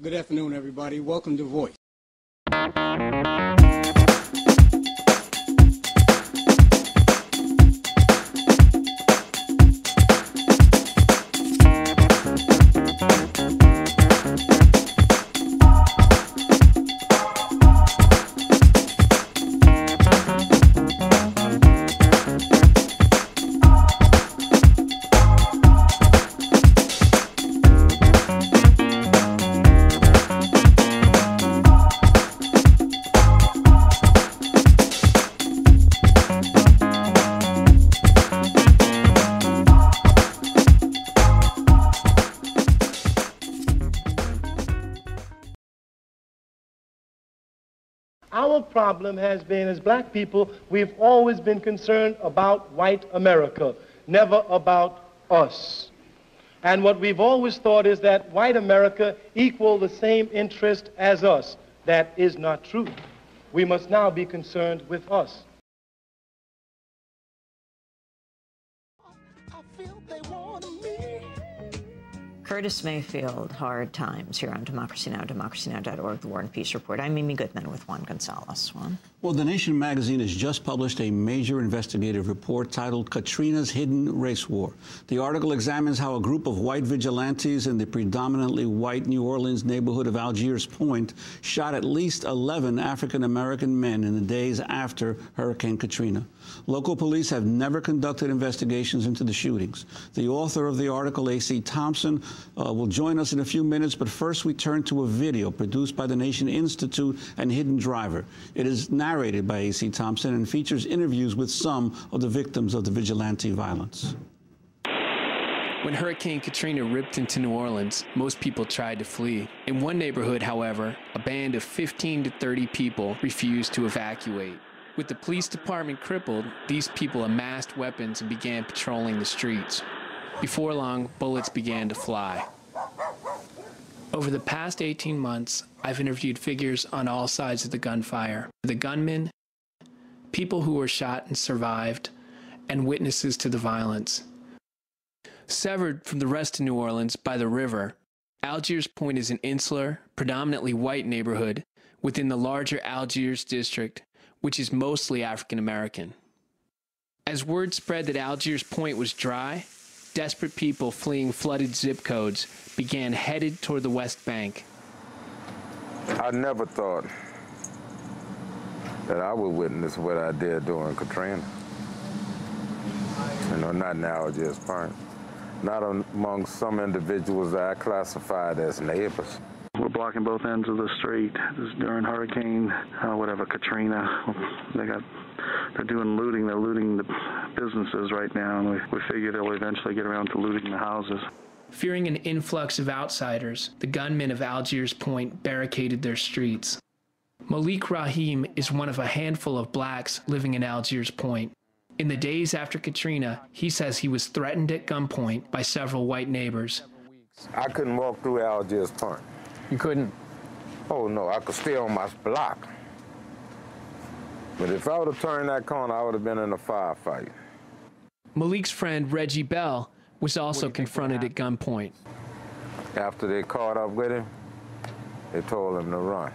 Good afternoon, everybody. Welcome to Voice. Our problem has been, as black people, we've always been concerned about white America, never about us. And what we've always thought is that white America equal the same interest as us. That is not true. We must now be concerned with us. Curtis Mayfield, Hard Times, here on Democracy Now!, democracynow.org, The War and Peace Report. I'm Mimi Goodman with Juan Gonzalez. Juan? Well, The Nation magazine has just published a major investigative report titled Katrina's Hidden Race War. The article examines how a group of white vigilantes in the predominantly white New Orleans neighborhood of Algiers Point shot at least 11 African-American men in the days after Hurricane Katrina. Local police have never conducted investigations into the shootings. The author of the article, A.C. Thompson, will join us in a few minutes, but first we turn to a video produced by the Nation Institute and Hidden Driver. It is narrated by A.C. Thompson and features interviews with some of the victims of the vigilante violence. When Hurricane Katrina ripped into New Orleans, most people tried to flee. In one neighborhood, however, a band of 15 to 30 people refused to evacuate. With the police department crippled, these people amassed weapons and began patrolling the streets. Before long, bullets began to fly. Over the past 18 months, I've interviewed figures on all sides of the gunfire. The gunmen, people who were shot and survived, and witnesses to the violence. Severed from the rest of New Orleans by the river, Algiers Point is an insular, predominantly white neighborhood within the larger Algiers district, which is mostly African American. As word spread that Algiers Point was dry, desperate people fleeing flooded zip codes began headed toward the West Bank. I never thought that I would witness what I did during Katrina. You know, not in Algiers Point. Not among some individuals that I classified as neighbors. We're blocking both ends of the street. This is during Hurricane, Katrina. They're doing looting. They're looting the businesses right now, and we figure they'll eventually get around to looting the houses. Fearing an influx of outsiders, the gunmen of Algiers Point barricaded their streets. Malik Rahim is one of a handful of blacks living in Algiers Point. In the days after Katrina, he says he was threatened at gunpoint by several white neighbors. I couldn't walk through Algiers Point. You couldn't? Oh, no, I could stay on my block. But if I would have turned that corner, I would have been in a firefight. Malik's friend, Reggie Bell, was also confronted at gunpoint. After they caught up with him, they told him to run.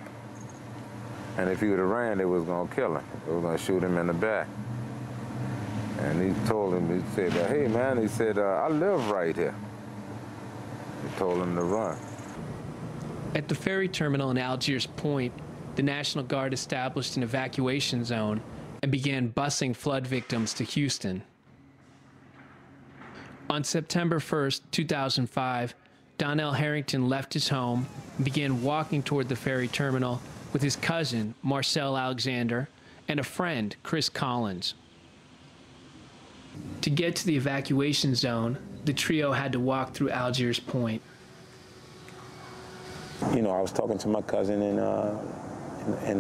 And if he would have ran, they was going to kill him. They were going to shoot him in the back. And he told him, he said, hey, man, he said, I live right here. He told him to run. At the ferry terminal in Algiers Point, the National Guard established an evacuation zone and began busing flood victims to Houston. On September 1st, 2005, Donnell Harrington left his home and began walking toward the ferry terminal with his cousin, Marcel Alexander, and a friend, Chris Collins. To get to the evacuation zone, the trio had to walk through Algiers Point. You know, I was talking to my cousin and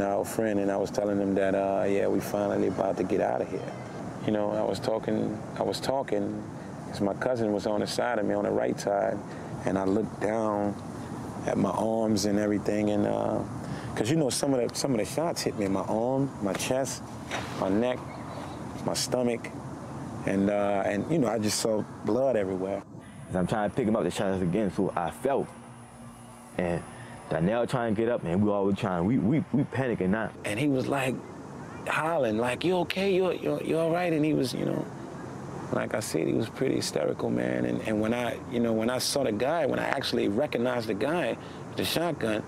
our friend, and I was telling them that, yeah, we finally about to get out of here. You know, I was talking, because my cousin was on the side of me, on the right side, and I looked down at my arms and everything, and because you know, some of the shots hit me in my arm, my chest, my neck, my stomach, and you know, I just saw blood everywhere. As I'm trying to pick him up, the shots again, so I felt, and Danielle trying to get up, and we always trying. We panicking now. And he was like hollering, like, "You okay? You all right?" And he was, you know, like I said, he was pretty hysterical, man. And when I saw the guy, when I actually recognized the guy with the shotgun,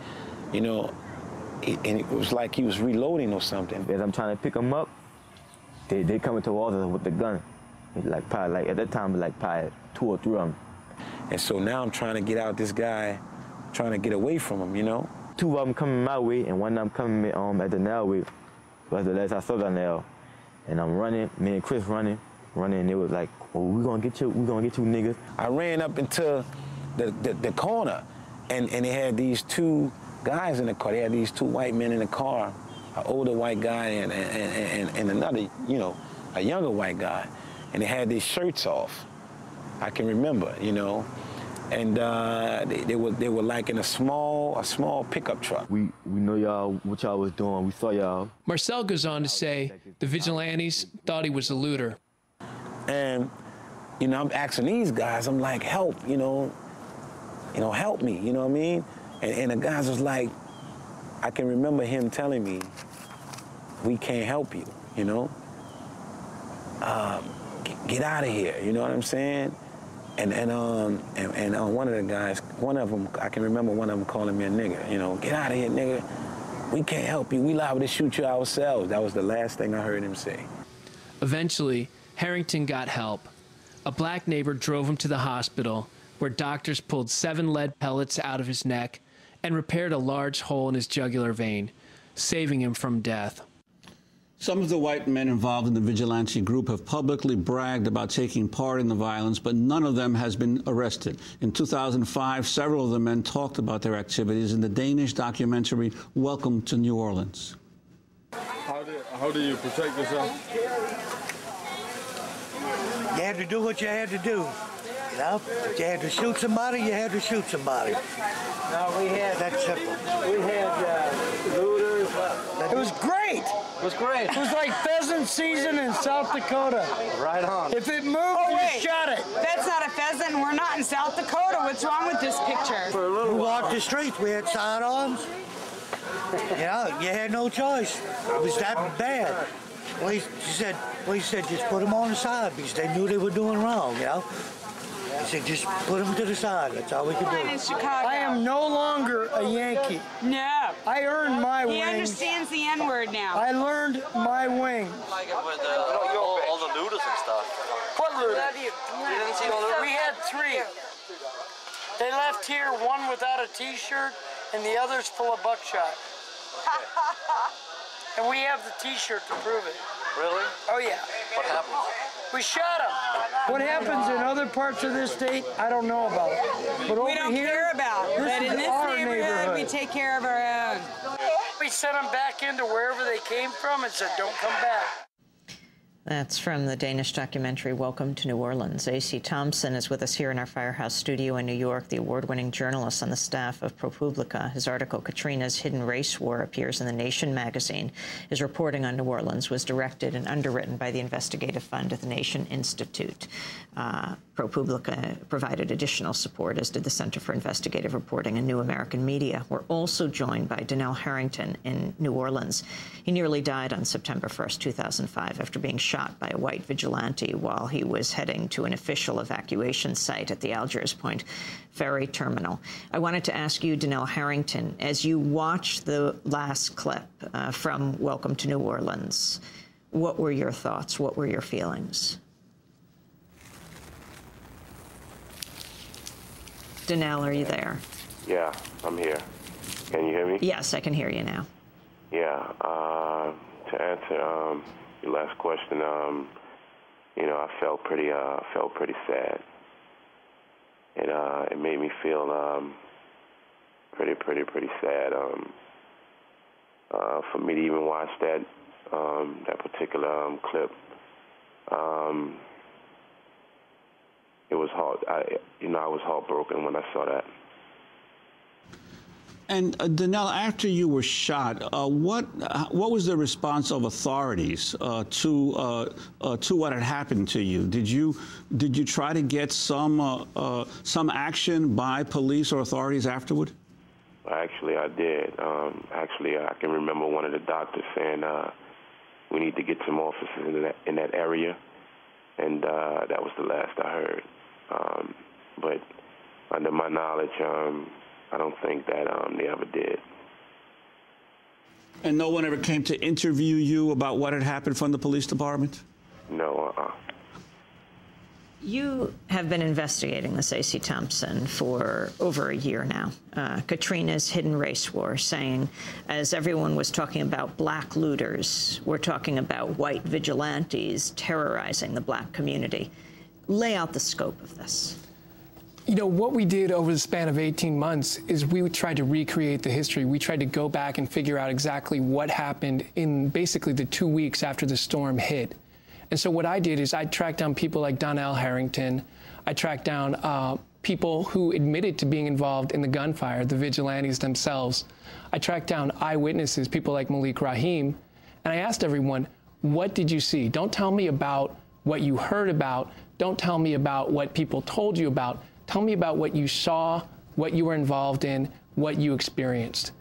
you know, and it was like he was reloading or something. As I'm trying to pick him up, they coming towards us with the gun. Like probably like at that time, like probably 2 or 3 of them. And so now I'm trying to get out this guy, trying to get away from him, you know. 2 of them coming my way, and 1 of them coming at the nail way. But the last I saw the nail, and I'm running. Me and Chris running, and it was like, "Oh, we gonna get you, niggas." I ran up into the corner, and they had these 2 guys in the car. They had these 2 white men in the car, an older white guy and another, you know, a younger white guy, and they had their shirts off. I can remember, you know, and they were like in a small pickup truck. We know y'all, what y'all was doing. We saw y'all. Marcel goes on to say the vigilantes thought he was a looter. And, you know, I'm asking these guys, I'm like, help, you know, help me, you know what I mean? And the guys was like, I can remember him telling me, we can't help you, you know? Get out of here, you know what I'm saying? And one of the guys, one of them, I can remember one of them calling me a nigger, you know, "Get out of here, nigga. We can't help you. We liable to shoot you ourselves." That was the last thing I heard him say. Eventually, Harrington got help. A black neighbor drove him to the hospital, where doctors pulled 7 lead pellets out of his neck and repaired a large hole in his jugular vein, saving him from death. Some of the white men involved in the vigilante group have publicly bragged about taking part in the violence, but none of them has been arrested. In 2005, several of the men talked about their activities in the Danish documentary Welcome to New Orleans. How do you protect yourself? You had to do what you had to do. You know, if you had to shoot somebody, you had to shoot somebody. No, we had that's simple. We had looters. It was great. It was great. It was like pheasant season in South Dakota. Right on. If it moved, you shot it. That's not a pheasant. We're not in South Dakota. What's wrong with this picture? We walked the streets. We had sidearms. You know, you had no choice. It was that bad. Police said just put them on the side because they knew they were doing wrong, you know. He said just put them to the side. That's all we could do. In Chicago. I am no longer a Yankee. No. I earned my wings. He understands the N-word now. I learned my wings. Like it with all the looters and stuff. What looters? You didn't see all the looters? We had 3. They left here, one without a T-shirt and the other's full of buckshot. And we have the T-shirt to prove it. Really? Oh, yeah. What happened? We shot them. What happens in other parts of this state, I don't know about. But over we don't here, care about. But in this neighborhood, we take care of our own. We sent them back into wherever they came from and said, don't come back. That's from the Danish documentary Welcome to New Orleans. A.C. Thompson is with us here in our Firehouse studio in New York, the award-winning journalist on the staff of ProPublica. His article, Katrina's Hidden Race War, appears in The Nation magazine. His reporting on New Orleans was directed and underwritten by the investigative fund at the Nation Institute. ProPublica provided additional support, as did the Center for Investigative Reporting and New American Media. We're also joined by Donnell Harrington in New Orleans. He nearly died on September 1st, 2005, after being shot by a white vigilante while he was heading to an official evacuation site at the Algiers Point ferry terminal. I wanted to ask you, Donnell Harrington, as you watched the last clip from Welcome to New Orleans, what were your thoughts? What were your feelings? Donnell, are you there? Yeah, I'm here. Can you hear me? Yes, I can hear you now. Yeah. To answer your last question, you know, I felt pretty sad. It made me feel pretty sad. For me to even watch that particular clip, it was hard. I was heartbroken when I saw that. And Donnell, after you were shot, what was the response of authorities to what had happened to you? Did you try to get some action by police or authorities afterward? Actually, I did. Actually, I can remember one of the doctors saying we need to get some officers in that area, and that was the last I heard. But under my knowledge, I don't think that they ever did. And no one ever came to interview you about what had happened from the police department? No, You have been investigating this, A.C. Thompson, for over a year now. Katrina's hidden race war, saying, as everyone was talking about black looters, we're talking about white vigilantes terrorizing the black community. Lay out the scope of this. You know, what we did over the span of 18 months is we tried to recreate the history. We tried to go back and figure out exactly what happened in basically the 2 weeks after the storm hit. And so what I did is I tracked down people like Donnell Harrington. I tracked down people who admitted to being involved in the gunfire, the vigilantes themselves. I tracked down eyewitnesses, people like Malik Rahim. And I asked everyone, what did you see? Don't tell me about what you heard about. Don't tell me about what people told you about. Tell me about what you saw, what you were involved in, what you experienced.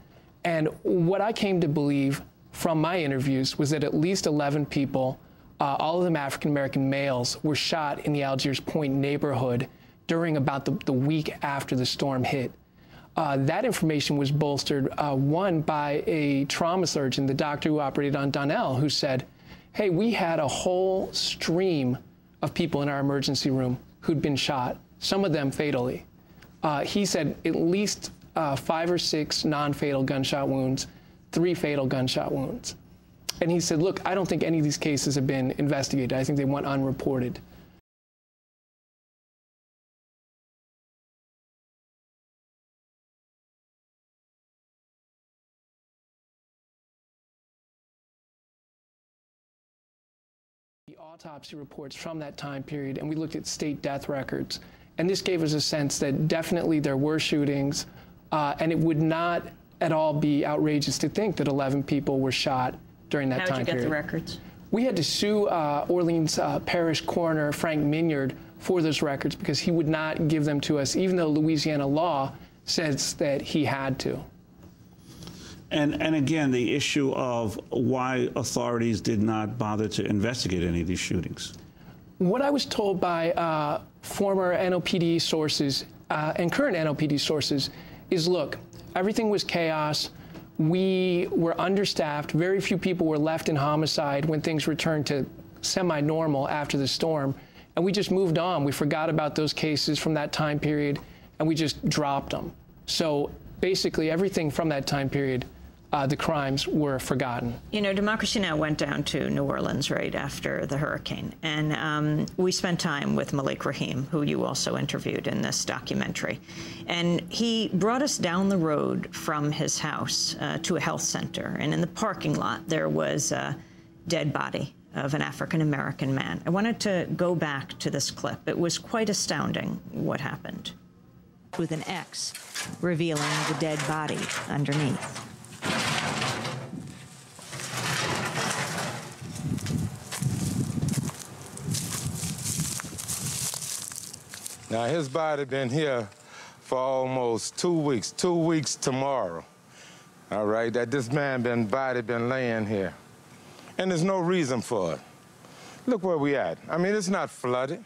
And what I came to believe from my interviews was that at least 11 people, all of them African-American males, were shot in the Algiers Point neighborhood during about the week after the storm hit. That information was bolstered, one, by a trauma surgeon, the doctor who operated on Donnell, who said, hey, we had a whole stream of people in our emergency room who'd been shot, some of them fatally. He said at least 5 or 6 non-fatal gunshot wounds, 3 fatal gunshot wounds. And he said, look, I don't think any of these cases have been investigated. I think they went unreported. The autopsy reports from that time period, and we looked at state death records. And this gave us a sense that definitely there were shootings, and it would not at all be outrageous to think that 11 people were shot during that time period. How'd you get the records? We had to sue Orleans Parish Coroner Frank Minyard for those records because he would not give them to us, even though Louisiana law says that he had to. And again, the issue of why authorities did not bother to investigate any of these shootings. What I was told by former NOPD sources and current NOPD sources is, look, everything was chaos. We were understaffed. Very few people were left in homicide when things returned to semi-normal after the storm. And we just moved on. We forgot about those cases from that time period, and we just dropped them. So basically everything from that time period, the crimes were forgotten. You know, Democracy Now! Went down to New Orleans right after the hurricane, and we spent time with Malik Rahim, who you also interviewed in this documentary. And he brought us down the road from his house to a health center, and in the parking lot there was a dead body of an African-American man. I wanted to go back to this clip. It was quite astounding what happened. With an X revealing the dead body underneath. Now, his body been here for almost 2 weeks, 2 weeks tomorrow. All right, that this body been laying here. And there's no reason for it. Look where we at. I mean, it's not flooded.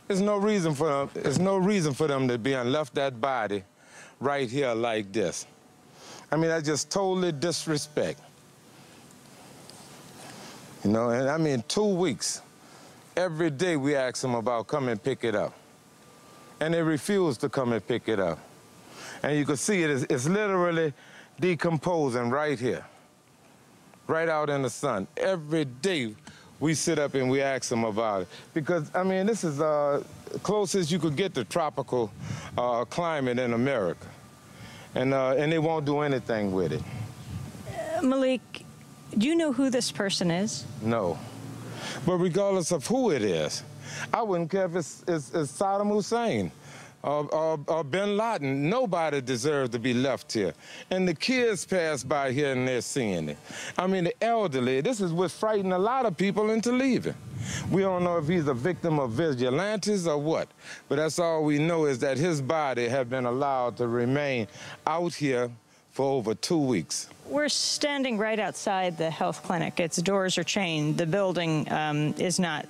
There's no reason for them to be and left that body right here like this. I mean, that's just totally disrespect. You know, and I mean, 2 weeks. Every day we ask them about come and pick it up. And they refuse to come and pick it up. And you can see it's literally decomposing right here, right out in the sun. Every day we sit up and we ask them about it. Because, I mean, this is closest you could get to tropical climate in America. And they won't do anything with it. Malik, do you know who this person is? No. But regardless of who it is, I wouldn't care if it's Saddam Hussein. or bin Laden. Nobody deserves to be left here. And the kids pass by here and they're seeing it. I mean, the elderly, this is what frightened a lot of people into leaving. We don't know if he's a victim of vigilantes or what, but that's all we know is that his body has been allowed to remain out here for over 2 weeks. We're standing right outside the health clinic. Its doors are chained. The building is not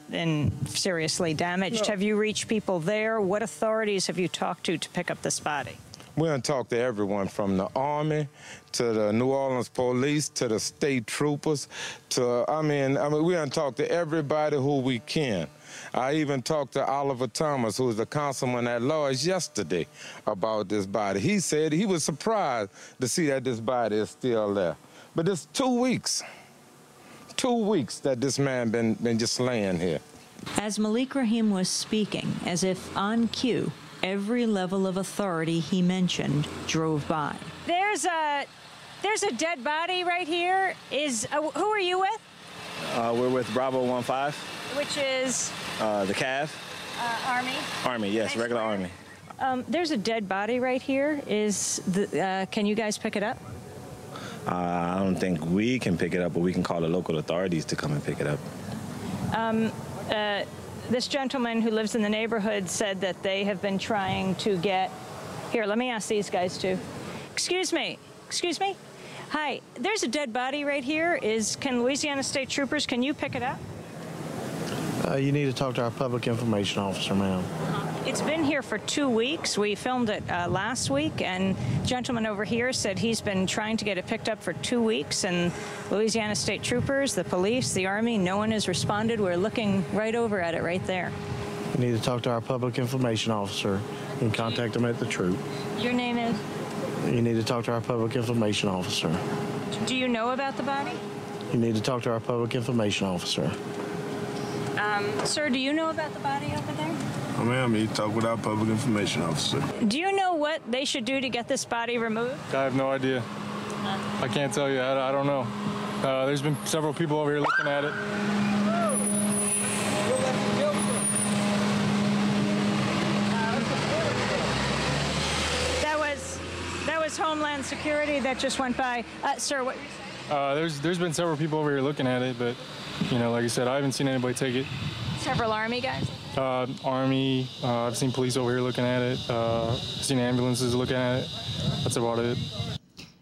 seriously damaged. No. Have you reached people there? What authorities have you talked to pick up this body? We're going to talk to everyone from the Army to the New Orleans police to the state troopers to, I mean, we're going to talk to everybody who we can. I even talked to Oliver Thomas, who was the councilman at large yesterday, about this body. He said he was surprised to see that this body is still there. But it's 2 weeks. 2 weeks that this man been just laying here. As Malik Rahim was speaking, as if on cue, every level of authority he mentioned drove by. There's a dead body right here. Who are you with? We're with Bravo 15. Which is? The Cav. Army? Army, yes, regular Army. There's a dead body right here. Can you guys pick it up? I don't think we can pick it up, but we can call the local authorities to come and pick it up. This gentleman who lives in the neighborhood said that they have been trying to get... Here, let me ask these guys, too. Excuse me. Excuse me? Hi. There's a dead body right here. Can Louisiana State Troopers, can you pick it up? You need to talk to our public information officer, ma'am. It's been here for 2 weeks. We filmed it last week, and the gentleman over here said he's been trying to get it picked up for 2 weeks, and Louisiana State Troopers, the police, the Army, no one has responded. We're looking right over at it right there. You need to talk to our public information officer. You can contact them at the troop. Your name is? You need to talk to our public information officer. Do you know about the body? You need to talk to our public information officer. Sir, do you know about the body over there? Oh, ma'am, you talk with our public information officer. Do you know what they should do to get this body removed? I have no idea. I can't tell you. I don't know. There's been several people over here looking at it. That was Homeland Security that just went by. Sir, what were you saying? There's been several people over here looking at it, but, you know, like I said, I haven't seen anybody take it. Several Army guys? Army. I've seen police over here looking at it. I've seen ambulances looking at it. That's about it.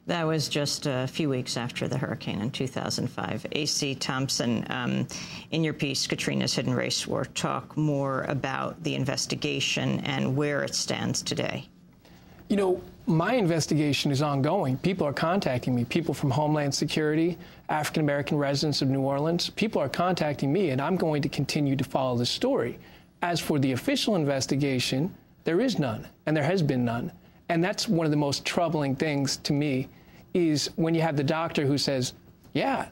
That was just a few weeks after the hurricane in 2005. A.C. Thompson, in your piece, Katrina's Hidden Race War, talk more about the investigation and where it stands today. You know, my investigation is ongoing. People are contacting me. People from Homeland Security, African-American residents of New Orleans, people are contacting me, and I'm going to continue to follow the story. As for the official investigation, there is none, and there has been none. And that's one of the most troubling things to me, is when you have the doctor who says, yeah,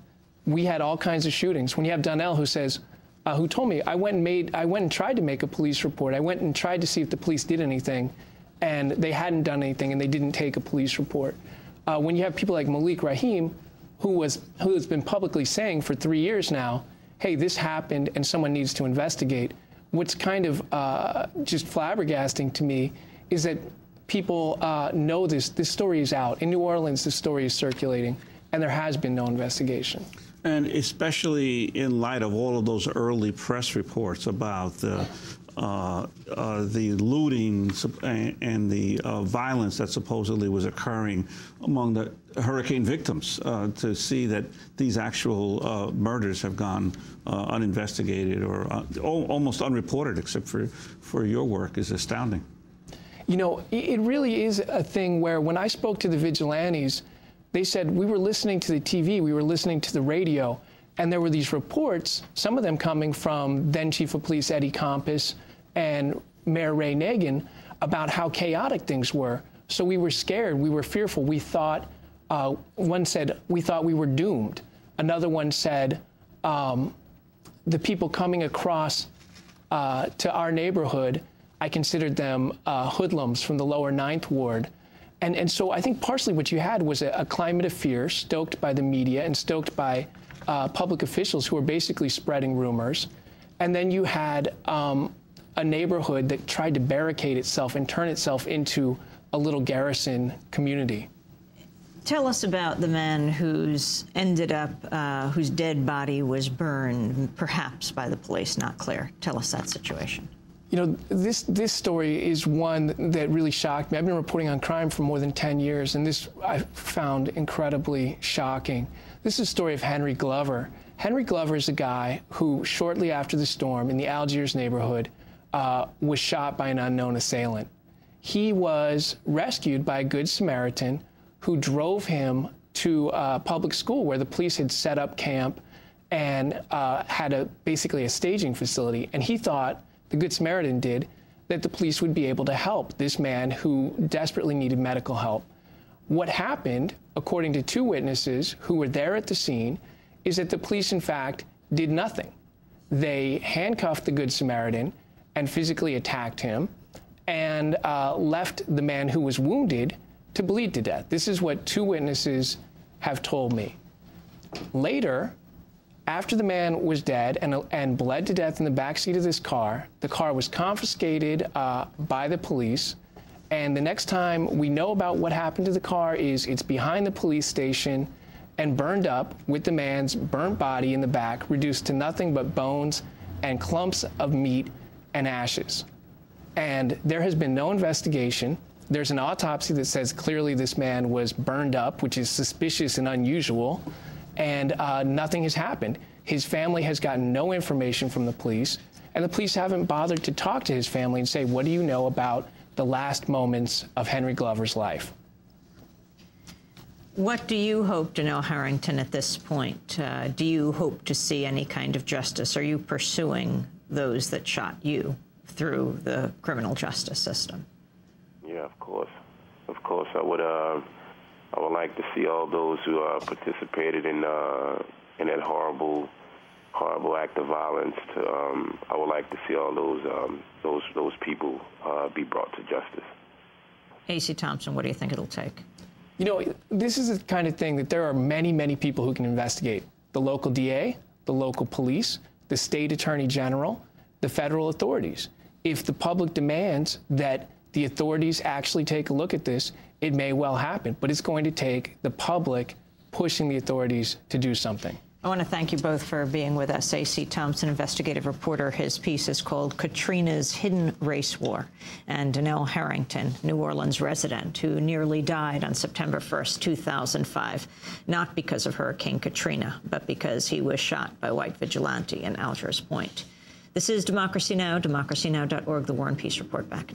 we had all kinds of shootings. When you have Donnell who says, who told me, I went and tried to make a police report. I went and tried to see if the police did anything, and they hadn't done anything, and they didn't take a police report. When you have people like Malik Rahim, who has been publicly saying for 3 years now, hey, this happened and someone needs to investigate, what's kind of just flabbergasting to me is that people know this story is out. In New Orleans, this story is circulating, and there has been no investigation. And especially in light of all of those early press reports about the looting and the violence that supposedly was occurring among the hurricane victims, to see that these actual murders have gone uninvestigated or almost unreported, except for your work, is astounding. You know, it really is a thing where when I spoke to the vigilantes, they said we were listening to the TV, we were listening to the radio, and there were these reports, some of them coming from then Chief of Police Eddie Compass and Mayor Ray Nagin, about how chaotic things were. So we were scared, we were fearful. We thought, one said, we thought we were doomed. Another one said, the people coming across to our neighborhood, I considered them hoodlums from the lower 9th Ward. And so I think partially what you had was a climate of fear stoked by the media and stoked by public officials who were basically spreading rumors. And then you had a neighborhood that tried to barricade itself and turn itself into a little garrison community. Tell us about the man whose dead body was burned, perhaps by the police, not clear. Tell us that situation. You know, this story is one that really shocked me. I've been reporting on crime for more than 10 years, and this I found incredibly shocking. This is the story of Henry Glover. Henry Glover is a guy who, shortly after the storm in the Algiers neighborhood, was shot by an unknown assailant. He was rescued by a Good Samaritan who drove him to a public school where the police had set up camp and had basically a staging facility. And he thought, the Good Samaritan did, that the police would be able to help this man who desperately needed medical help. What happened, according to 2 witnesses who were there at the scene, is that the police, in fact, did nothing. They handcuffed the Good Samaritan and physically attacked him and left the man who was wounded to bleed to death. This is what 2 witnesses have told me. Later, after the man was dead and bled to death in the backseat of this car, the car was confiscated by the police. And the next time we know about what happened to the car is it's behind the police station and burned up with the man's burnt body in the back, reduced to nothing but bones and clumps of meat and ashes. And there has been no investigation. There's an autopsy that says clearly this man was burned up, which is suspicious and unusual, and nothing has happened. His family has gotten no information from the police, and the police haven't bothered to talk to his family and say, what do you know about the last moments of Henry Glover's life? What do you hope to know, Harrington, at this point? Do you hope to see any kind of justice? Are you pursuing those that shot you through the criminal justice system? Yeah, of course. Of course, I would like to see all those who participated in that horrible act of violence. I would like to see all those people be brought to justice. A.C. Thompson, what do you think it'll take? You know, this is the kind of thing that there are many, many people who can investigate. The local DA, the local police, the state attorney general, the federal authorities. If the public demands that the authorities actually take a look at this, it may well happen, but it's going to take the public pushing the authorities to do something. I want to thank you both for being with us. A.C. Thompson, investigative reporter. His piece is called Katrina's Hidden Race War. And Donnell Harrington, New Orleans resident, who nearly died on September 1st, 2005, not because of Hurricane Katrina, but because he was shot by white vigilante in Algiers Point. This is Democracy Now!, democracynow.org, The War and Peace Report back.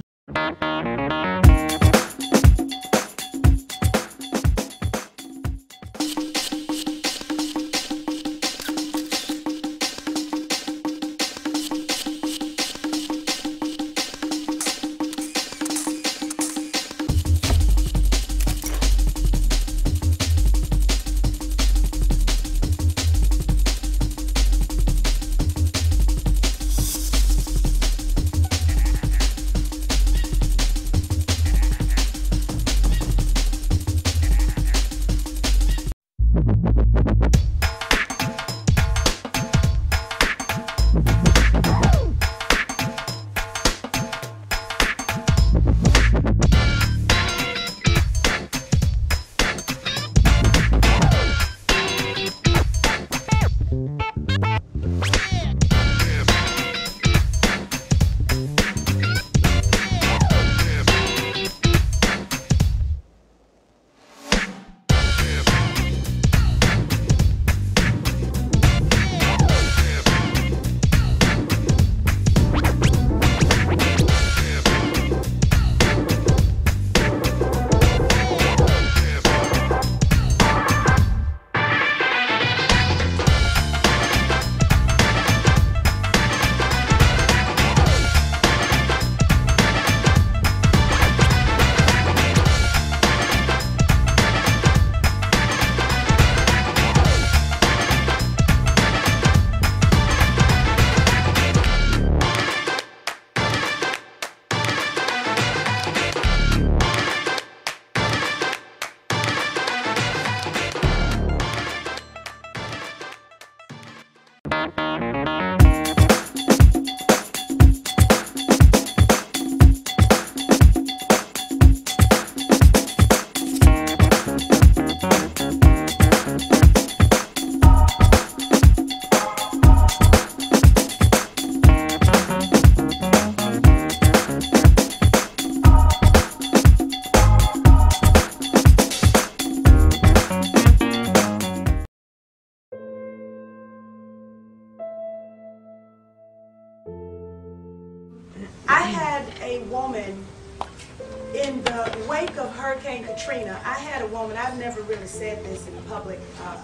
wake of Hurricane Katrina, I had a woman, I've never really said this in public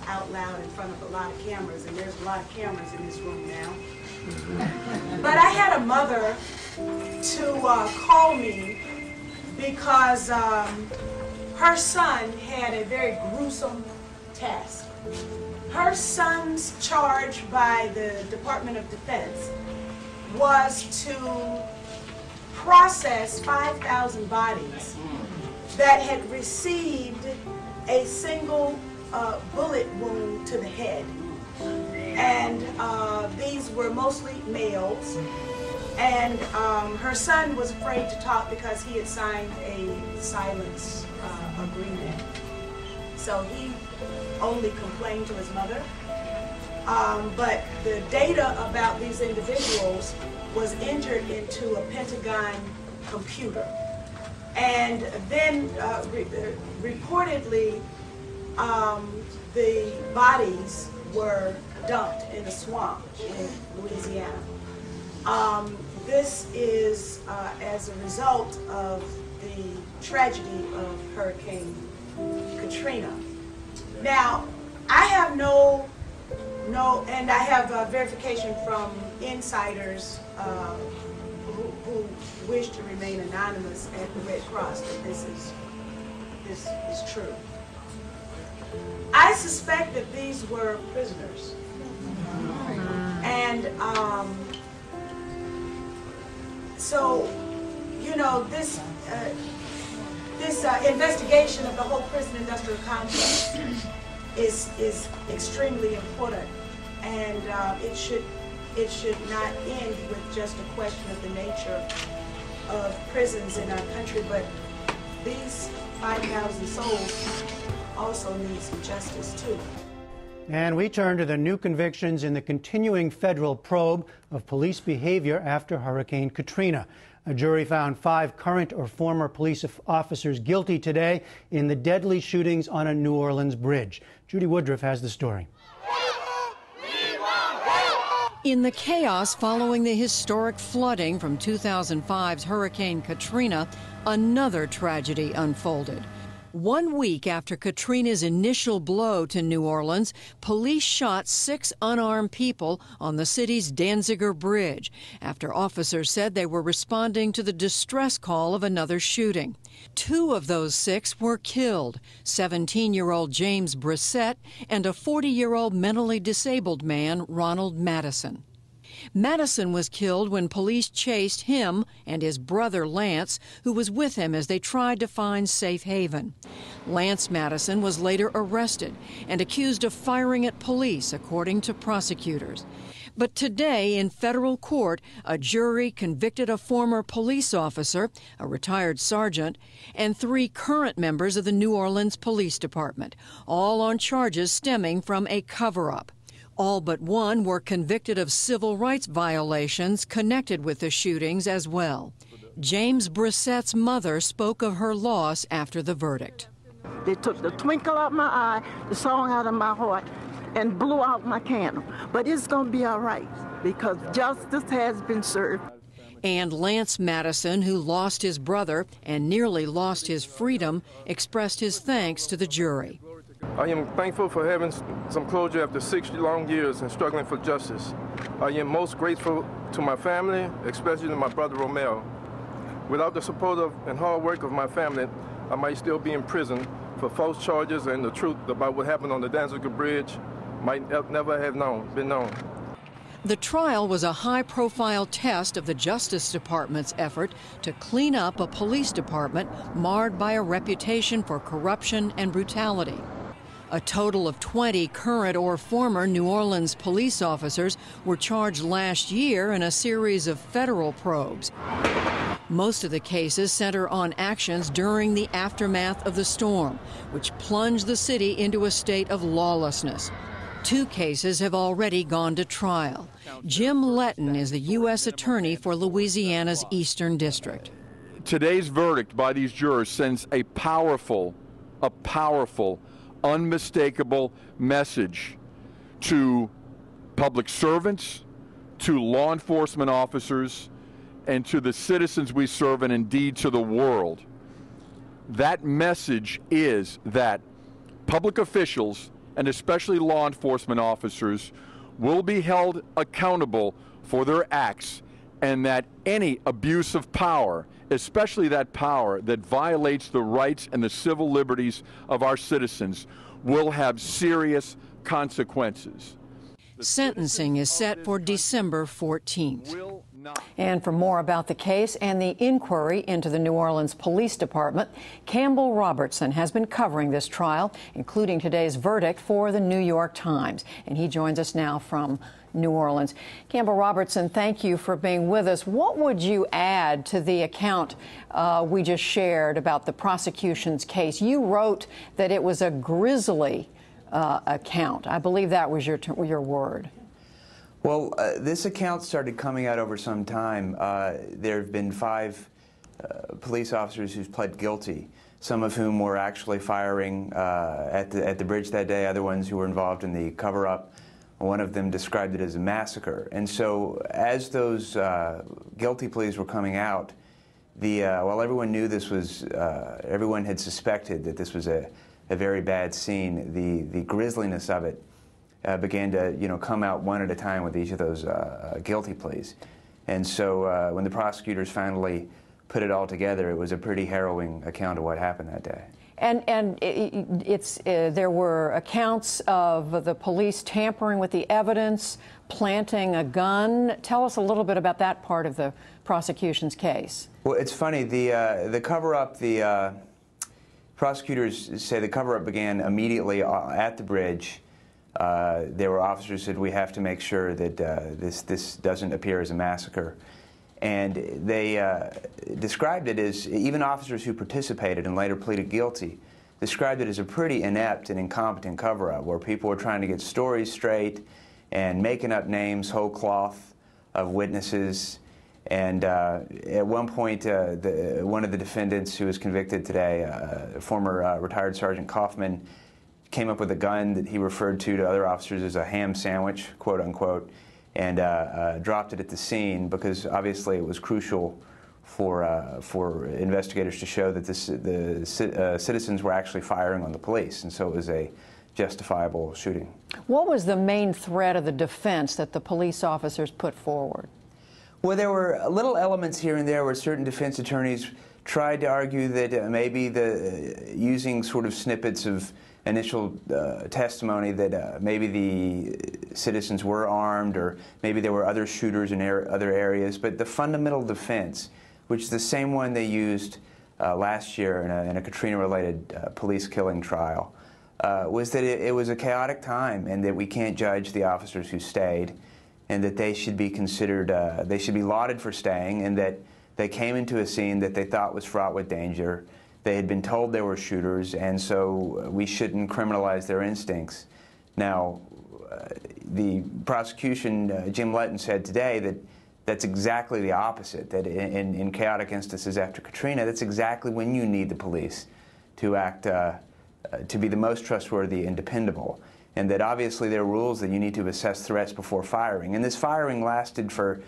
out loud in front of a lot of cameras, and there's a lot of cameras in this room now. But I had a mother to call me because her son had a very gruesome task. Her son's charge by the Department of Defense was to process 5,000 bodies that had received a single bullet wound to the head. And these were mostly males. And her son was afraid to talk because he had signed a silence agreement. So he only complained to his mother. But the data about these individuals was entered into a Pentagon computer. And then reportedly, the bodies were dumped in a swamp in Louisiana. This is as a result of the tragedy of Hurricane Katrina. Now, I have and I have verification from insiders who wish to remain anonymous at the Red Cross that this is true. I suspect that these were prisoners, and so you know this investigation of the whole prison industrial complex is extremely important, and it should not end with just a question of the nature of prisons in our country, but these 5,000 souls also need some justice too. And we turn to the new convictions in the continuing federal probe of police behavior after Hurricane Katrina. A jury found 5 current or former police officers guilty today in the deadly shootings on a New Orleans bridge. Judy Woodruff has the story. In the chaos following the historic flooding from 2005's Hurricane Katrina, another tragedy unfolded. 1 week after Katrina's initial blow to New Orleans, police shot 6 unarmed people on the city's Danziger Bridge after officers said they were responding to the distress call of another shooting. 2 of those 6 were killed, 17-year-old James Brissett and a 40-year-old mentally disabled man, Ronald Madison. Madison was killed when police chased him and his brother Lance, who was with him as they tried to find safe haven. Lance Madison was later arrested and accused of firing at police, according to prosecutors. But today, in federal court, a jury convicted a former police officer, a retired sergeant, and 3 current members of the New Orleans Police Department, all on charges stemming from a cover-up. All but 1 were convicted of civil rights violations connected with the shootings as well. James Brissett's mother spoke of her loss after the verdict. They took the twinkle out my eye, the song out of my heart, and blew out my candle. But it's going to be all right because justice has been served. And Lance Madison, who lost his brother and nearly lost his freedom, expressed his thanks to the jury. I am thankful for having some closure after 60 long years and struggling for justice. I am most grateful to my family, especially to my brother Romeo. Without the support and hard work of my family, I might still be in prison for false charges, and the truth about what happened on the Danziger Bridge might never have been known. The trial was a high-profile test of the Justice Department's effort to clean up a police department marred by a reputation for corruption and brutality. A total of 20 current or former New Orleans police officers were charged last year in a series of federal probes. Most of the cases center on actions during the aftermath of the storm, which plunged the city into a state of lawlessness. 2 cases have already gone to trial. Jim Letton is the U.S. Attorney for Louisiana's Eastern District. Today's verdict by these jurors sends a powerful, unmistakable message to public servants, to law enforcement officers, and to the citizens we serve, and indeed to the world. that message is that public officials, and especially law enforcement officers, will be held accountable for their acts, and that any abuse of power, especially that power that violates the rights and the civil liberties of our citizens, will have serious consequences. Sentencing is set for December 14th. And for more about the case and the inquiry into the New Orleans Police Department, Campbell Robertson has been covering this trial, including today's verdict, for the New York Times. And he joins us now from New Orleans. Campbell Robertson, thank you for being with us. What would you add to the account we just shared about the prosecution's case? You wrote that it was a grisly account. I believe that was your word. Well, this account started coming out over some time. There have been 5 police officers who've pled guilty, some of whom were actually firing at the bridge that day, other ones who were involved in the cover-up. One of them described it as a massacre. And so as those guilty pleas were coming out, while everyone knew this was, everyone had suspected that this was a very bad scene, the grisliness of it began to, come out one at a time with each of those guilty pleas. And so when the prosecutors finally put it all together, it was a pretty harrowing account of what happened that day. And there were accounts of the police tampering with the evidence, planting a gun. Tell us a little bit about that part of the prosecution's case. Well, it's funny, the cover-up, the prosecutors say the cover-up began immediately at the bridge. There were officers who said, we have to make sure that this doesn't appear as a massacre. And they described it as, even officers who participated and later pleaded guilty, described it as a pretty inept and incompetent cover-up where people were trying to get stories straight and making up names, whole cloth of witnesses. And at one point, one of the defendants who was convicted today, former retired Sergeant Kaufman, came up with a gun that he referred to other officers as a ham sandwich, quote unquote, and dropped it at the scene because obviously it was crucial for investigators to show that the citizens were actually firing on the police, and so it was a justifiable shooting. What was the main threat of the defense that the police officers put forward? Well, there were little elements here and there where certain defense attorneys tried to argue that maybe using sort of snippets of initial testimony that maybe the citizens were armed or maybe there were other shooters in other areas. But the fundamental defense, which is the same one they used last year in a Katrina-related police killing trial, was that it was a chaotic time and that we can't judge the officers who stayed and that they should be considered, they should be lauded for staying, and that they came into a scene that they thought was fraught with danger. They had been told there were shooters, and so we shouldn't criminalize their instincts. Now, the prosecution, Jim Letton, said today that that's exactly the opposite, that in chaotic instances after Katrina, that's exactly when you need the police to act, to be the most trustworthy and dependable. And that obviously there are rules that you need to assess threats before firing. And this firing lasted for,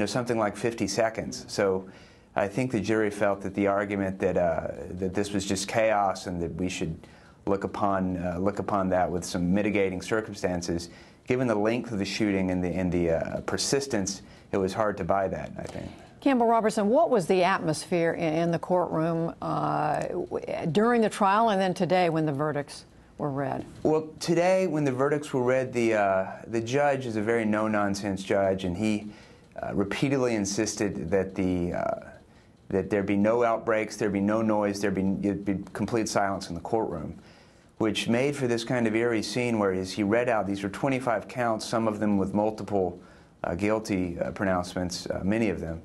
something like 50 seconds. So I think the jury felt that the argument that that this was just chaos and that we should look upon that with some mitigating circumstances, given the length of the shooting and the persistence, it was hard to buy that, I think. Campbell Robertson, what was the atmosphere in the courtroom during the trial and then today when the verdicts were read? Well, today when the verdicts were read, the judge is a very no-nonsense judge, and he repeatedly insisted that that there be no outbreaks, there be no noise, there'd be complete silence in the courtroom, which made for this kind of eerie scene where as he read out, these were 25 counts, some of them with multiple guilty pronouncements, many of them.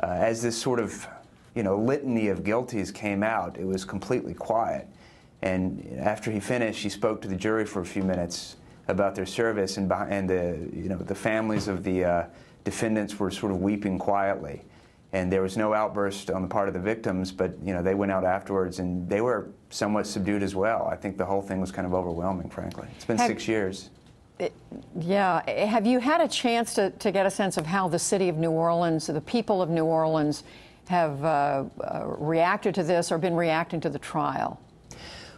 As this sort of, litany of guilties came out, it was completely quiet. And after he finished, he spoke to the jury for a few minutes about their service, and the families of the defendants were sort of weeping quietly. And there was no outburst on the part of the victims, but they went out afterwards and they were somewhat subdued as well. I think the whole thing was kind of overwhelming, frankly. It's been 6 years. Yeah. Have you had a chance to get a sense of how the city of New Orleans, the people of New Orleans, have reacted to this or been reacting to the trial?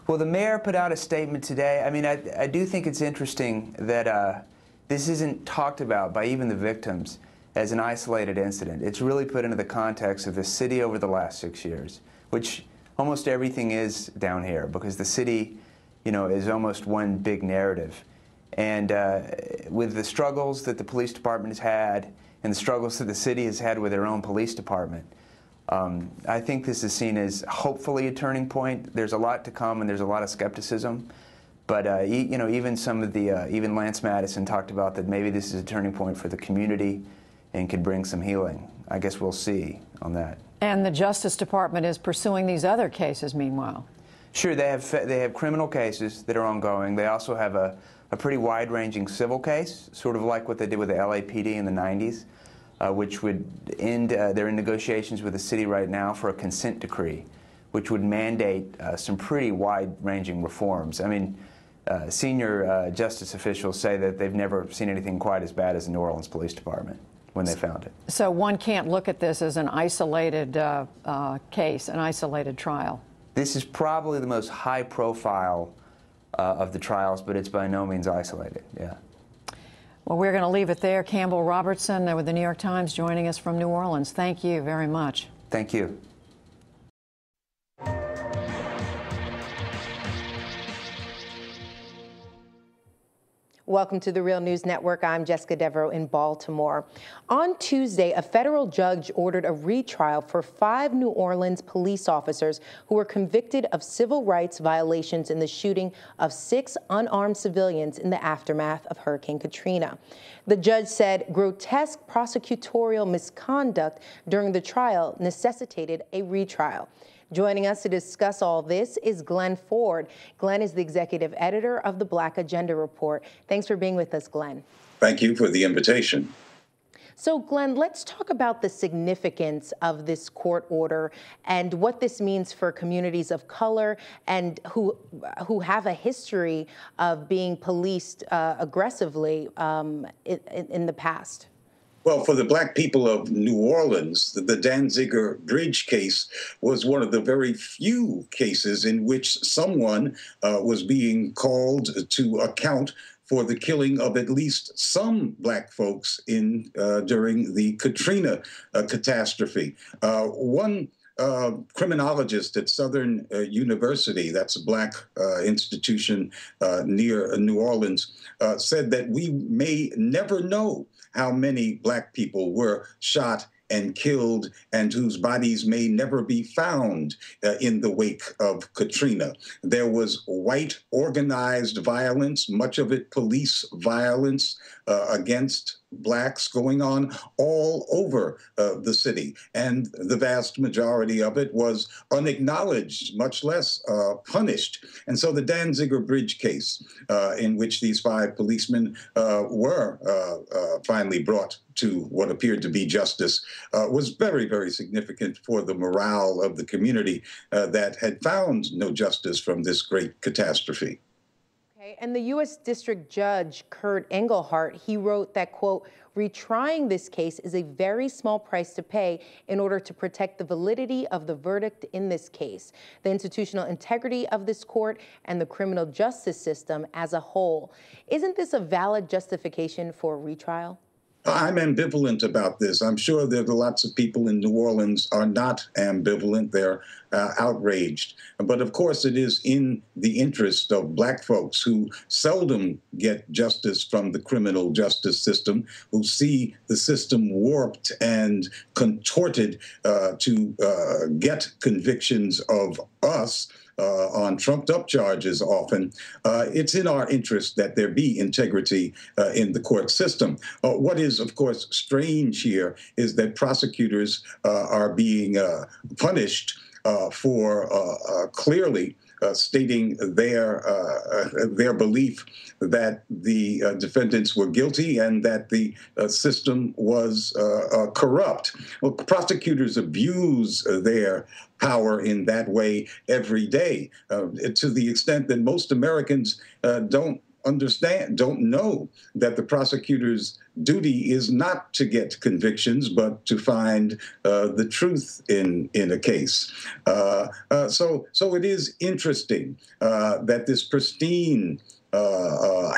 Well, the mayor put out a statement today. I mean, I do think it's interesting that this isn't talked about by even the victims as an isolated incident. It's really put into the context of the city over the last 6 years, which almost everything is down here, because the city, you know, is almost one big narrative. And with the struggles that the police department has had and the struggles that the city has had with their own police department, I think this is seen as hopefully a turning point. There's a lot to come, and there's a lot of skepticism. But you know, even some of the even Lance Madison talked about that maybe this is a turning point for the community and could bring some healing. I guess we'll see on that. And the Justice Department is pursuing these other cases, meanwhile. Sure, they have criminal cases that are ongoing. They also have a pretty wide-ranging civil case, sort of like what they did with the LAPD in the 90s, which would end, they're in negotiations with the city right now for a consent decree, which would mandate some pretty wide-ranging reforms. I mean, senior justice officials say that they've never seen anything quite as bad as the New Orleans Police Department when they found it. So one can't look at this as an isolated case, an isolated trial. This is probably the most high-profile of the trials, but it's by no means isolated, yeah. Well, we're going to leave it there. Campbell Robertson with the New York Times joining us from New Orleans. Thank you very much. Thank you. Welcome to the Real News Network. I'm Jessica Devereaux in Baltimore. On Tuesday, a federal judge ordered a retrial for 5 New Orleans police officers who were convicted of civil rights violations in the shooting of 6 unarmed civilians in the aftermath of Hurricane Katrina. The judge said grotesque prosecutorial misconduct during the trial necessitated a retrial. Joining us to discuss all this is Glenn Ford. Glenn is the executive editor of the Black Agenda Report. Thanks for being with us, Glenn. Thank you for the invitation. So, Glenn, let's talk about the significance of this court order and what this means for communities of color and who have a history of being policed aggressively in the past. Well, for the Black people of New Orleans, the Danziger Bridge case was one of the very few cases in which someone was being called to account for the killing of at least some Black folks during the Katrina catastrophe. One criminologist at Southern University, that's a Black institution near New Orleans, said that we may never know how many Black people were shot and killed and whose bodies may never be found in the wake of Katrina. There was white organized violence, much of it police violence against Blacks going on all over the city. And the vast majority of it was unacknowledged, much less punished. And so the Danziger Bridge case, in which these 5 policemen were finally brought to what appeared to be justice, was very, very significant for the morale of the community that had found no justice from this great catastrophe. And the U.S. District Judge Kurt Engelhardt, he wrote that, quote, retrying this case is a very small price to pay in order to protect the validity of the verdict in this case, the institutional integrity of this court, and the criminal justice system as a whole. Isn't this a valid justification for a retrial? I'm ambivalent about this. I'm sure that lots of people in New Orleans are not ambivalent. They're outraged. But of course, it is in the interest of Black folks who seldom get justice from the criminal justice system, who see the system warped and contorted to get convictions of us on trumped-up charges often. It's in our interest that there be integrity in the court system. What is, of course, strange here is that prosecutors are being punished for clearly stating their belief that the defendants were guilty and that the system was corrupt. Well, prosecutors abuse their power in that way every day, to the extent that most Americans don't don't know that the prosecutor's duty is not to get convictions, but to find the truth in a case. So it is interesting that this pristine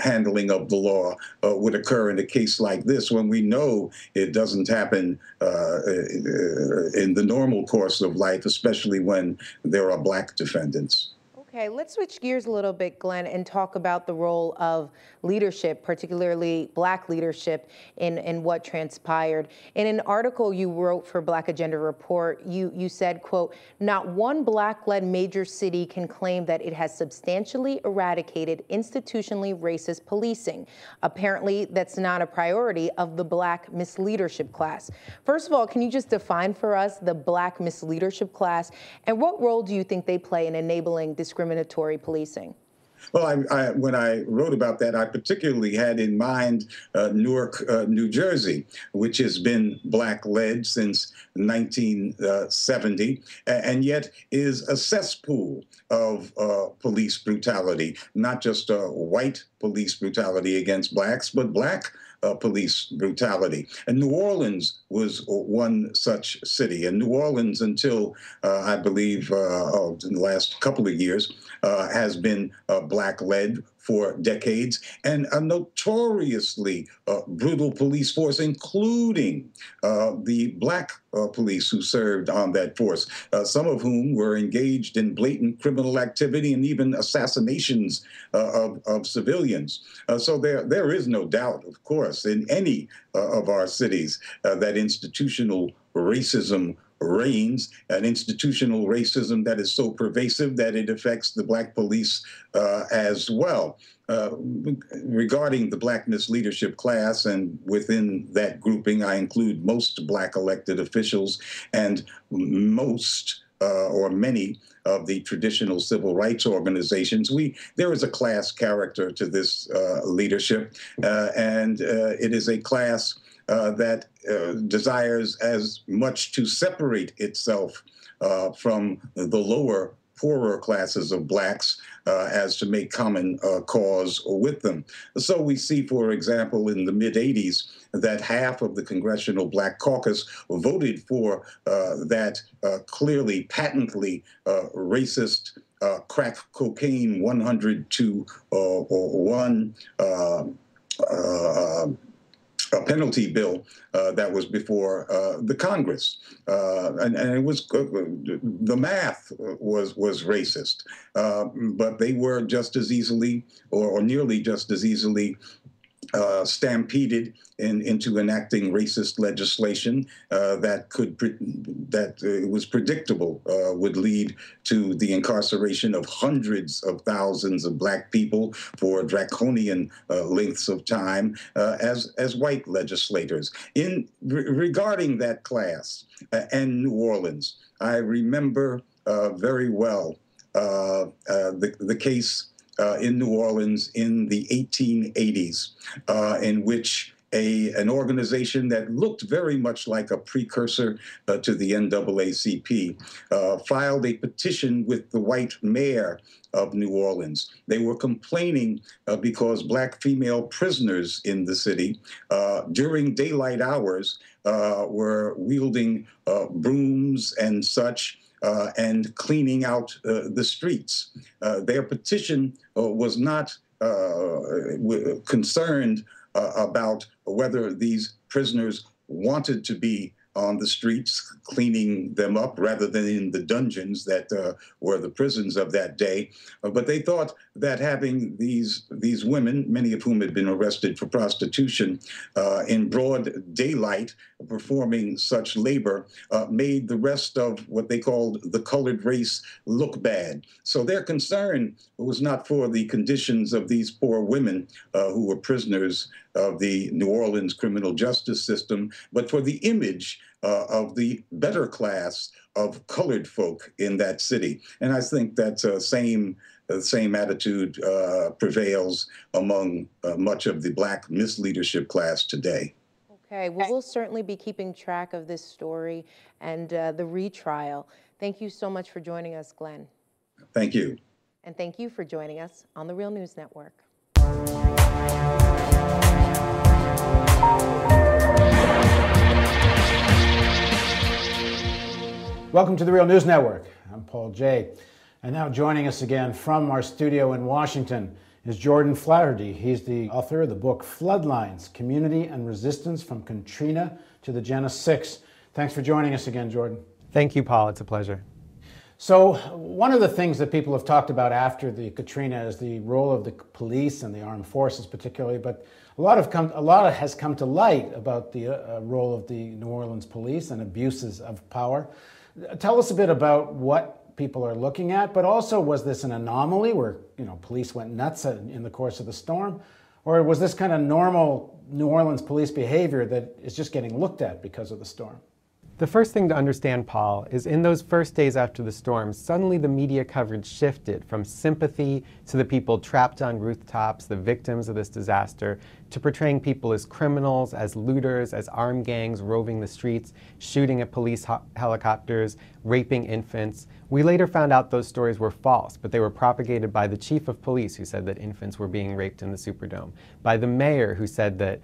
handling of the law would occur in a case like this, when we know it doesn't happen in the normal course of life, especially when there are Black defendants. Okay, let's switch gears a little bit, Glenn, and talk about the role of leadership, particularly Black leadership, in what transpired. In an article you wrote for Black Agenda Report, you said, quote, "Not one Black-led major city can claim that it has substantially eradicated institutionally racist policing. Apparently, that's not a priority of the Black misleadership class." First of all, can you just define for us the Black misleadership class, and what role do you think they play in enabling discriminatory policing? Well, when I wrote about that, I particularly had in mind Newark, New Jersey, which has been Black-led since 1970, and yet is a cesspool of police brutality, not just white police brutality against Blacks, but Black police brutality. And New Orleans was one such city. And New Orleans, until I believe in the last couple of years, has been Black-led for decades, and a notoriously brutal police force, including the Black police who served on that force, some of whom were engaged in blatant criminal activity and even assassinations of civilians. So there is no doubt, of course, in any of our cities that institutional racism reigns, an institutional racism that is so pervasive that it affects the Black police as well. Regarding the Black misleadership class, and within that grouping, I include most Black elected officials and most or many of the traditional civil rights organizations. There is a class character to this leadership, and it is a class that desires as much to separate itself from the lower, poorer classes of Blacks as to make common cause with them. So we see, for example, in the mid-'80s, that half of the Congressional Black Caucus voted for that clearly, patently racist crack cocaine 100-to-1 a penalty bill that was before the Congress, and it was the math was racist, but they were just as easily, or nearly just as easily, stampeded into enacting racist legislation that was predictable would lead to the incarceration of hundreds of thousands of Black people for draconian lengths of time as white legislators. Regarding that class and New Orleans, I remember very well the case in New Orleans in the 1880s, in which an organization that looked very much like a precursor to the NAACP filed a petition with the white mayor of New Orleans. They were complaining because Black female prisoners in the city during daylight hours were wielding brooms and such, and cleaning out the streets. Their petition was not concerned about whether these prisoners wanted to be on the streets cleaning them up rather than in the dungeons that were the prisons of that day. But they thought that having these women, many of whom had been arrested for prostitution, in broad daylight performing such labor made the rest of what they called the colored race look bad. So their concern was not for the conditions of these poor women who were prisoners of the New Orleans criminal justice system, but for the image of the better class of colored folk in that city. And I think that same attitude prevails among much of the Black misleadership class today. Okay, well, we'll certainly be keeping track of this story and the retrial. Thank you so much for joining us, Glenn. Thank you. And thank you for joining us on the Real News Network. Welcome to the Real News Network. I'm Paul Jay. And now joining us again from our studio in Washington is Jordan Flaherty. He's the author of the book Floodlines, Community and Resistance from Katrina to the Genesis 6. Thanks for joining us again, Jordan. Thank you, Paul. It's a pleasure. So one of the things that people have talked about after the Katrina is the role of the police and the armed forces particularly, but a lot has come to light about the role of the New Orleans police and abuses of power. Tell us a bit about what people are looking at, but also was this an anomaly where police went nuts in the course of the storm, or was this kind of normal New Orleans police behavior that is just getting looked at because of the storm? The first thing to understand, Paul, is in those first days after the storm, suddenly the media coverage shifted from sympathy to the people trapped on rooftops, the victims of this disaster, to portraying people as criminals, as looters, as armed gangs roving the streets, shooting at police helicopters, raping infants. We later found out those stories were false, but they were propagated by the chief of police, who said that infants were being raped in the Superdome, by the mayor, who said that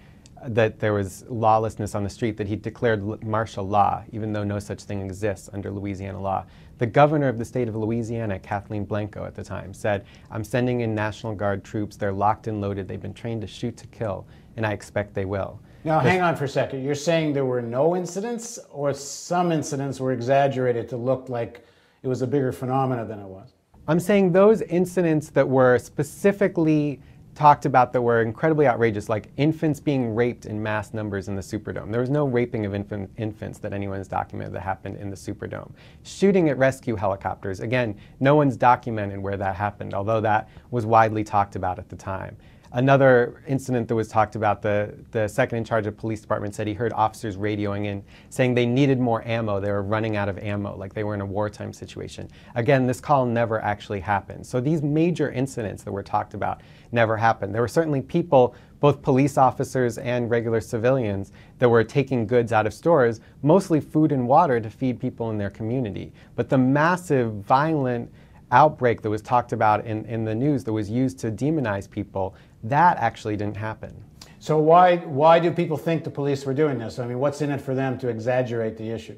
there was lawlessness on the street, that he declared martial law, even though no such thing exists under Louisiana law. The governor of the state of Louisiana, Kathleen Blanco at the time, said, "I'm sending in National Guard troops. They're locked and loaded. They've been trained to shoot to kill, and I expect they will." Now, hang on for a second. You're saying there were no incidents, or some incidents were exaggerated to look like it was a bigger phenomena than it was? I'm saying those incidents that were specifically talked about that were incredibly outrageous, like infants being raped in mass numbers in the Superdome. There was no raping of infants that anyone has documented that happened in the Superdome. Shooting at rescue helicopters, again, no one's documented where that happened, although that was widely talked about at the time. Another incident that was talked about, the second in charge of police department said he heard officers radioing in saying they needed more ammo. They were running out of ammo, like they were in a wartime situation. Again, this call never actually happened. So these major incidents that were talked about never happened. There were certainly people, both police officers and regular civilians, that were taking goods out of stores, mostly food and water, to feed people in their community. But the massive, violent outbreak that was talked about in the news that was used to demonize people, that actually didn't happen. So why do people think the police were doing this? I mean, what's in it for them to exaggerate the issue?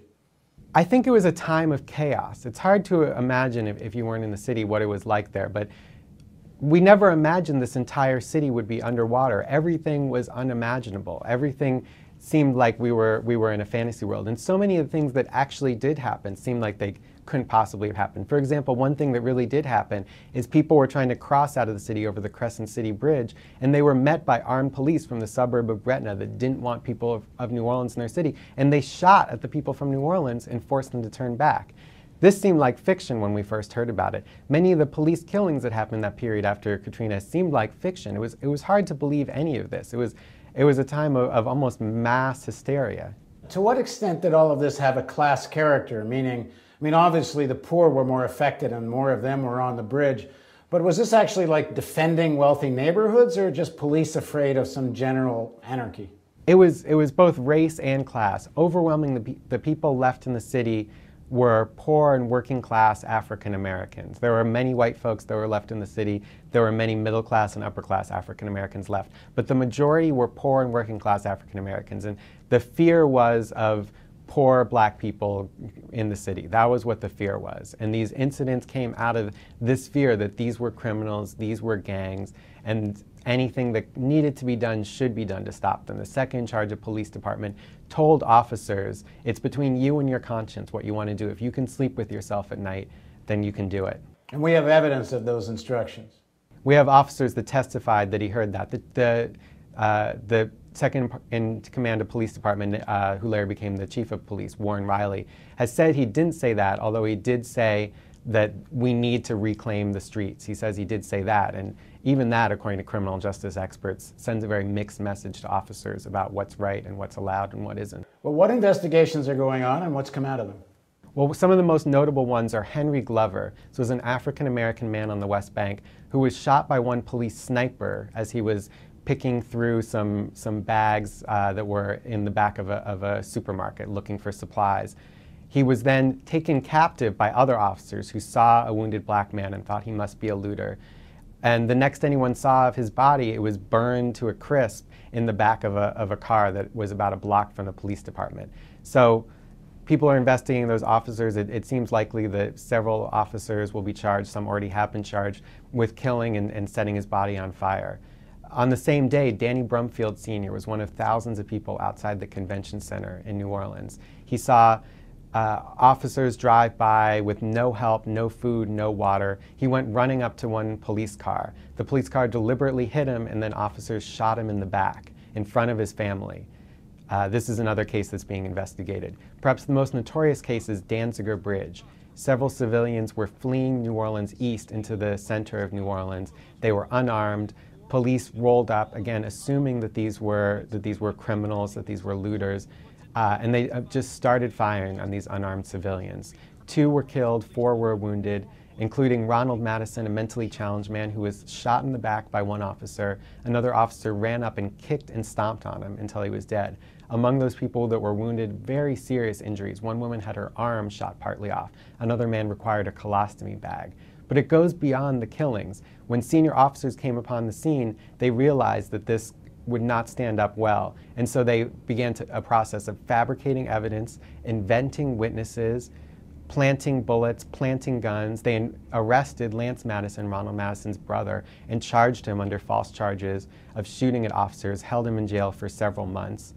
I think it was a time of chaos. It's hard to imagine if you weren't in the city what it was like there, but we never imagined this entire city would be underwater. Everything was unimaginable. Everything seemed like we were in a fantasy world. And so many of the things that actually did happen seemed like they couldn't possibly have happened. For example, one thing that really did happen is people were trying to cross out of the city over the Crescent City Bridge, and they were met by armed police from the suburb of Gretna that didn't want people of New Orleans in their city, and they shot at the people from New Orleans and forced them to turn back. This seemed like fiction when we first heard about it. Many of the police killings that happened that period after Katrina seemed like fiction. It was hard to believe any of this. It was a time of almost mass hysteria. To what extent did all of this have a class character? Meaning, I mean, obviously the poor were more affected and more of them were on the bridge, but was this actually like defending wealthy neighborhoods or just police afraid of some general anarchy? It was both race and class. Overwhelming the people left in the city were poor and working class African Americans. There were many white folks that were left in the city. There were many middle class and upper class African Americans left. But the majority were poor and working class African Americans. And the fear was of poor black people in the city. That was what the fear was. And these incidents came out of this fear that these were criminals, these were gangs, and anything that needed to be done should be done to stop them. The second in charge of police department told officers, it's between you and your conscience what you want to do. If you can sleep with yourself at night, then you can do it. And we have evidence of those instructions. We have officers that testified that he heard that. The second in command of police department, who later became the chief of police, Warren Riley, has said he didn't say that, although he did say that we need to reclaim the streets. He says he did say that, and even that, according to criminal justice experts, sends a very mixed message to officers about what's right and what's allowed and what isn't. Well, what investigations are going on and what's come out of them? Well, some of the most notable ones are Henry Glover. This was an African-American man on the West Bank who was shot by one police sniper as he was picking through some bags that were in the back of a supermarket looking for supplies. He was then taken captive by other officers who saw a wounded black man and thought he must be a looter. And the next anyone saw of his body, it was burned to a crisp in the back of a car that was about a block from the police department. So people are investigating those officers. It seems likely that several officers will be charged, some already have been charged, with killing and setting his body on fire. On the same day, Danny Brumfield Sr. was one of thousands of people outside the convention center in New Orleans. He saw officers drive by with no help, no food, no water. He went running up to one police car. The police car deliberately hit him, and then officers shot him in the back in front of his family. This is another case that's being investigated. Perhaps the most notorious case is Danziger Bridge. Several civilians were fleeing New Orleans east into the center of New Orleans. They were unarmed. Police rolled up, again, assuming that these were criminals, that these were looters, and they just started firing on these unarmed civilians. 2 were killed, 4 were wounded, including Ronald Madison, a mentally challenged man who was shot in the back by one officer. Another officer ran up and kicked and stomped on him until he was dead. Among those people that were wounded, very serious injuries. One woman had her arm shot partly off. Another man required a colostomy bag. But it goes beyond the killings. When senior officers came upon the scene, they realized that this would not stand up well. And so they began a process of fabricating evidence, inventing witnesses, planting bullets, planting guns. They arrested Lance Madison, Ronald Madison's brother, and charged him under false charges of shooting at officers, held him in jail for several months.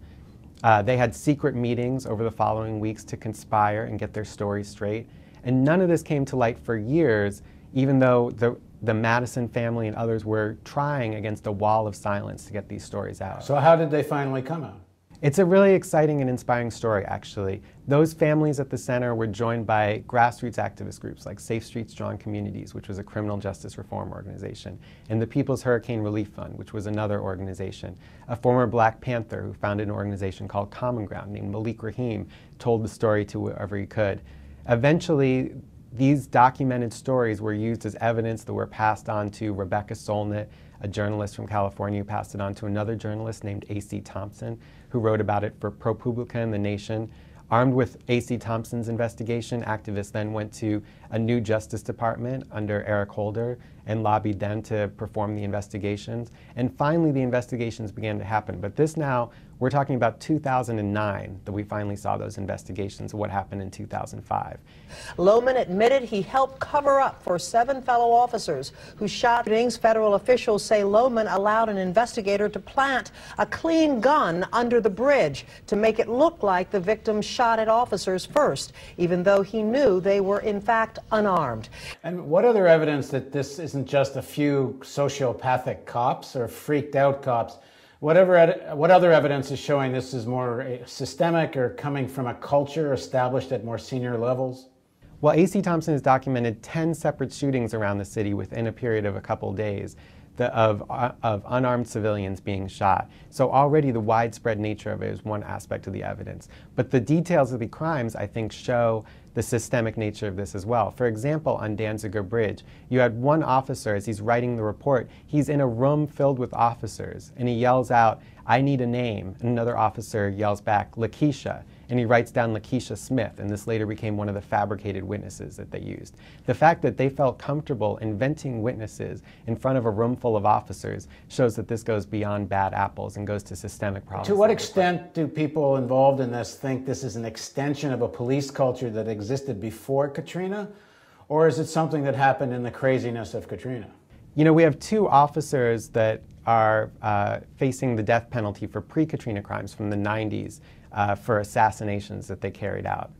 They had secret meetings over the following weeks to conspire and get their story straight. And none of this came to light for years, even though the Madison family and others were trying against a wall of silence to get these stories out. So how did they finally come out? It's a really exciting and inspiring story, actually. Those families at the center were joined by grassroots activist groups like Safe Streets Strong Communities, which was a criminal justice reform organization, and the People's Hurricane Relief Fund, which was another organization. A former Black Panther who founded an organization called Common Ground named Malik Rahim told the story to whoever he could. Eventually, these documented stories were used as evidence that were passed on to Rebecca Solnit, a journalist from California, who passed it on to another journalist named A.C. Thompson, who wrote about it for ProPublica and The Nation. Armed with A.C. Thompson's investigation, activists then went to a new Justice Department under Eric Holder and lobbied them to perform the investigations. And finally, the investigations began to happen. But this now, we're talking about 2009 that we finally saw those investigations of what happened in 2005. Lohman admitted he helped cover up for 7 fellow officers who shot shootings. Federal officials say Lohman allowed an investigator to plant a clean gun under the bridge to make it look like the victims shot at officers first, even though he knew they were in fact unarmed. And what other evidence that this isn't just a few sociopathic cops or freaked out cops? What other evidence is showing this is more systemic or coming from a culture established at more senior levels? Well, A.C. Thompson has documented 10 separate shootings around the city within a period of a couple days of unarmed civilians being shot. So already the widespread nature of it is one aspect of the evidence. But the details of the crimes, I think, show the systemic nature of this as well. For example, on Danziger Bridge, you had one officer, as he's writing the report, he's in a room filled with officers, and he yells out, "I need a name." And another officer yells back, "Lakeisha." And he writes down Lakeisha Smith, and this later became one of the fabricated witnesses that they used. The fact that they felt comfortable inventing witnesses in front of a room full of officers shows that this goes beyond bad apples and goes to systemic problems. To what extent do people involved in this think this is an extension of a police culture that existed before Katrina, or is it something that happened in the craziness of Katrina? You know, we have 2 officers that are facing the death penalty for pre-Katrina crimes from the 90s. For assassinations that they carried out.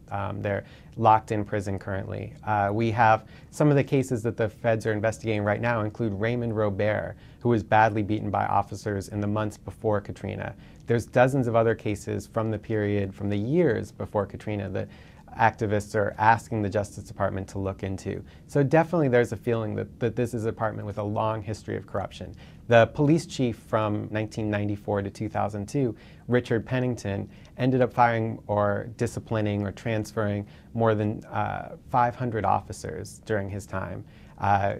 They're locked in prison currently. We have some of the cases that the feds are investigating right now include Raymond Robert, who was badly beaten by officers in the months before Katrina. There's dozens of other cases from the period, from the years before Katrina, that activists are asking the Justice Department to look into. So definitely there's a feeling that this is a department with a long history of corruption. The police chief from 1994 to 2002, Richard Pennington, ended up firing or disciplining or transferring more than 500 officers during his time.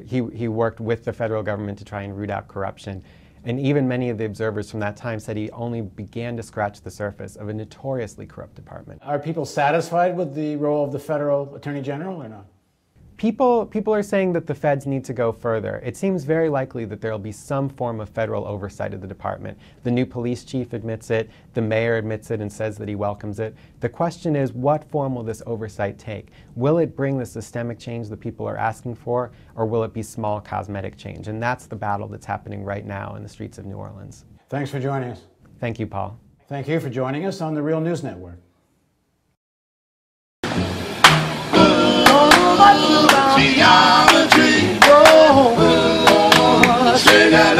He worked with the federal government to try and root out corruption. And even many of the observers from that time said he only began to scratch the surface of a notoriously corrupt department. Are people satisfied with the role of the federal attorney general or not? People are saying that the feds need to go further. It seems very likely that there will be some form of federal oversight of the department. The new police chief admits it, the mayor admits it and says that he welcomes it. The question is, what form will this oversight take? Will it bring the systemic change that people are asking for, or will it be small cosmetic change? And that's the battle that's happening right now in the streets of New Orleans. Thanks for joining us. Thank you, Paul. Thank you for joining us on the Real News Network. Geometry, say that